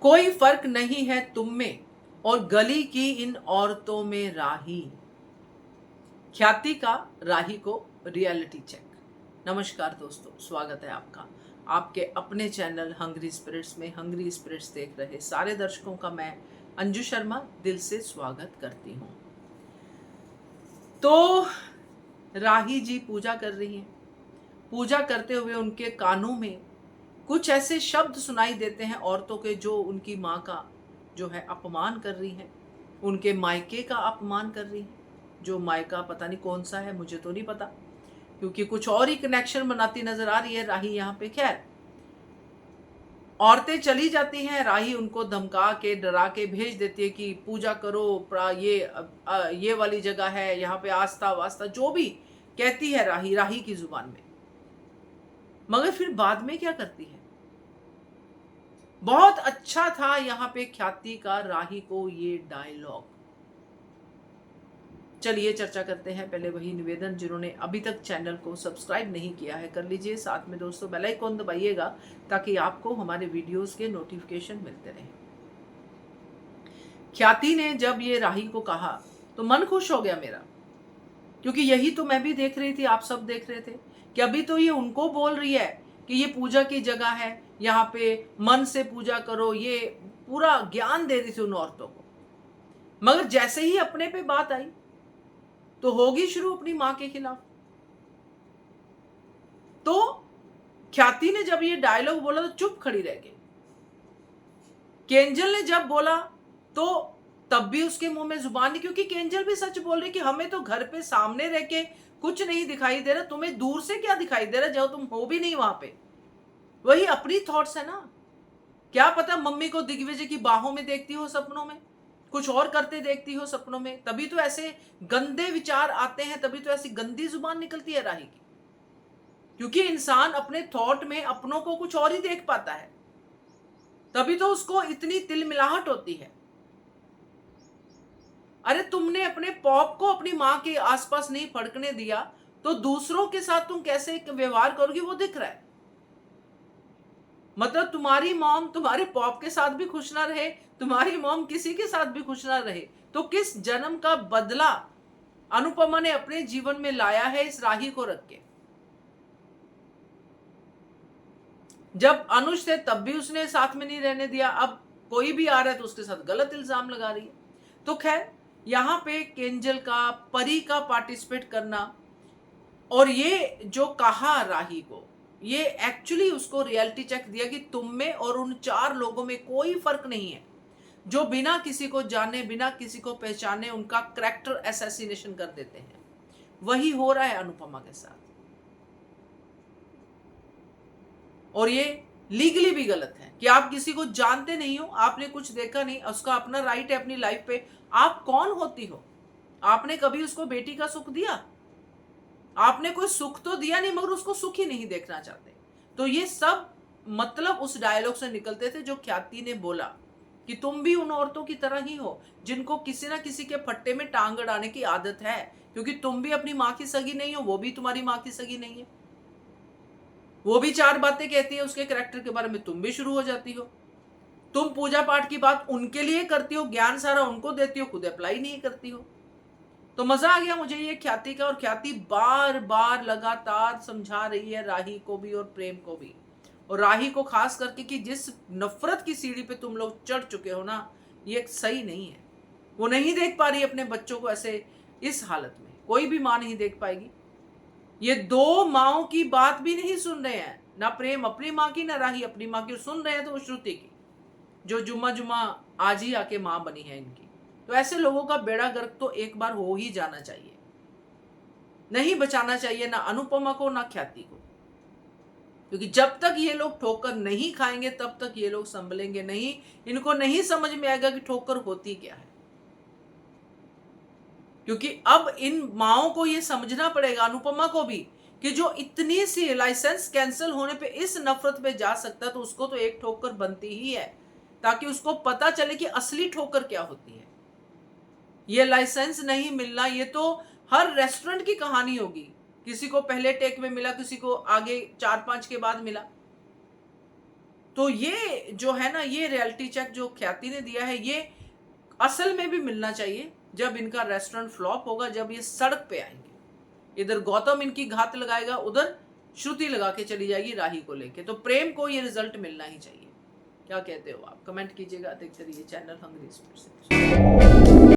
कोई फर्क नहीं है तुम में और गली की इन औरतों में राही। ख्याति का राही को रियलिटी चेक। नमस्कार दोस्तों, स्वागत है आपका आपके अपने चैनल हंग्री स्पिरिट्स में। हंग्री स्पिरिट्स देख रहे सारे दर्शकों का मैं अंजू शर्मा दिल से स्वागत करती हूँ। तो राही जी पूजा कर रही हैं। पूजा करते हुए उनके कानों में कुछ ऐसे शब्द सुनाई देते हैं औरतों के, जो उनकी माँ का जो है अपमान कर रही हैं, उनके मायके का अपमान कर रही हैं। जो मायका पता नहीं कौन सा है, मुझे तो नहीं पता, क्योंकि कुछ और ही कनेक्शन बनाती नजर आ रही है राही यहाँ पे। खैर, औरतें चली जाती हैं, राही उनको धमका के डरा के भेज देती है कि पूजा करो, ये वाली जगह है, यहाँ पे आस्था वास्ता जो भी कहती है राही की जुबान में। मगर फिर बाद में क्या करती है? बहुत अच्छा था यहाँ पे ख्याति का राही को ये डायलॉग। चलिए चर्चा करते हैं। पहले वही निवेदन, जिन्होंने अभी तक चैनल को सब्सक्राइब नहीं किया है कर लीजिए, साथ में दोस्तों बेल आइकन दबाइएगा ताकि आपको हमारे वीडियोस के नोटिफिकेशन मिलते रहें। ख्याति ने जब ये राही को कहा तो मन खुश हो गया मेरा, क्योंकि यही तो मैं भी देख रही थी, आप सब देख रहे थे कि अभी तो ये उनको बोल रही है कि ये पूजा की जगह है, यहाँ पे मन से पूजा करो, ये पूरा ज्ञान दे रही थी उन औरतों को। मगर जैसे ही अपने पे बात आई तो होगी शुरू अपनी मां के खिलाफ। तो ख्याति ने जब ये डायलॉग बोला तो चुप खड़ी रह गई। केंजल ने जब बोला तो तब भी उसके मुंह में जुबान नहीं, क्योंकि केंजल भी सच बोल रही कि हमें तो घर पे सामने रह के कुछ नहीं दिखाई दे रहा, तुम्हें दूर से क्या दिखाई दे रहा जब तुम हो भी नहीं वहां पे। वही अपनी थॉट्स है ना। क्या पता मम्मी को दिग्विजय की बाहों में देखती हो सपनों में, कुछ और करते देखती हो सपनों में, तभी तो ऐसे गंदे विचार आते हैं, तभी तो ऐसी गंदी जुबान निकलती है राही की। क्योंकि इंसान अपने थॉट में अपनों को कुछ और ही देख पाता है, तभी तो उसको इतनी तिलमिलाहट होती है। अरे तुमने अपने पॉप को अपनी मां के आसपास नहीं फड़कने दिया, तो दूसरों के साथ तुम कैसे व्यवहार करोगी वो दिख रहा है। मतलब तुम्हारी मॉम तुम्हारे पॉप के साथ भी खुश ना रहे, तुम्हारी मॉम किसी के साथ भी खुश ना रहे, तो किस जन्म का बदला अनुपमा ने अपने जीवन में लाया है इस राही को रख के। जब अनुज थे तब भी उसने साथ में नहीं रहने दिया, अब कोई भी आ रहा है तो उसके साथ गलत इल्जाम लगा रही है। तो खैर, यहां पे केंजल का, परी का पार्टिसिपेट करना और ये जो कहा राही को, ये एक्चुअली उसको रियलिटी चेक दिया कि तुम में और उन 4 लोगों में कोई फर्क नहीं है जो बिना किसी को जाने, बिना किसी को पहचाने उनका कैरेक्टर असैसिनेशन कर देते हैं। वही हो रहा है अनुपमा के साथ, और ये लीगली भी गलत है कि आप किसी को जानते नहीं हो, आपने कुछ देखा नहीं, उसका अपना राइट है अपनी लाइफ पे। आप कौन होती हो? आपने कभी उसको बेटी का सुख दिया? आपने कोई सुख तो दिया नहीं, मगर उसको सुख ही नहीं देखना चाहते। तो ये सब मतलब उस डायलॉग से निकलते थे जो ख्याति ने बोला कि तुम भी उन औरतों की तरह ही हो जिनको किसी ना किसी के फट्टे में टांग अड़ाने की आदत है, क्योंकि तुम भी अपनी माँ की सगी नहीं हो, वो भी तुम्हारी माँ की सगी नहीं है। वो भी 4 बातें कहती है उसके कैरेक्टर के बारे में, तुम भी शुरू हो जाती हो। तुम पूजा पाठ की बात उनके लिए करती हो, ज्ञान सारा उनको देती हो, खुद अप्लाई नहीं करती हो। तो मजा आ गया मुझे ये ख्याति का, और ख्याति बार बार लगातार समझा रही है राही को भी और प्रेम को भी, और राही को खास करके कि जिस नफरत की सीढ़ी पे तुम लोग चढ़ चुके हो ना, ये सही नहीं है। वो नहीं देख पा रही अपने बच्चों को ऐसे, इस हालत में कोई भी माँ नहीं देख पाएगी। ये 2 माओं की बात भी नहीं सुन रहे हैं, ना प्रेम अपनी माँ की, ना राही अपनी माँ की। सुन रहे हैं तो वो श्रुति की, जो जुम्मा जुम्मा आज ही आके माँ बनी है इनकी। तो ऐसे लोगों का बेड़ा गर्क तो एक बार हो ही जाना चाहिए। नहीं बचाना चाहिए ना अनुपमा को ना ख्याति को, क्योंकि जब तक ये लोग ठोकर नहीं खाएंगे तब तक ये लोग संभलेंगे नहीं। इनको नहीं समझ में आएगा कि ठोकर होती क्या है, क्योंकि अब इन माओं को ये समझना पड़ेगा, अनुपमा को भी, कि जो इतनी सी लाइसेंस कैंसिल होने पे इस नफरत पे जा सकता है तो उसको तो एक ठोकर बनती ही है, ताकि उसको पता चले कि असली ठोकर क्या होती है। ये लाइसेंस नहीं मिलना, ये तो हर रेस्टोरेंट की कहानी होगी। किसी को पहले टेक में मिला, किसी को आगे 4-5 के बाद मिला। तो ये जो है ना, ये रियलिटी चेक जो ख्याति ने दिया है, ये असल में भी मिलना चाहिए जब इनका रेस्टोरेंट फ्लॉप होगा, जब ये सड़क पे आएंगे। इधर गौतम इनकी घात लगाएगा, उधर श्रुति लगा के चली जाएगी राही को लेके। तो प्रेम को ये रिजल्ट मिलना ही चाहिए। क्या कहते हो आप? कमेंट कीजिएगा। देखते रहिए चैनल हंग्री स्पीड से।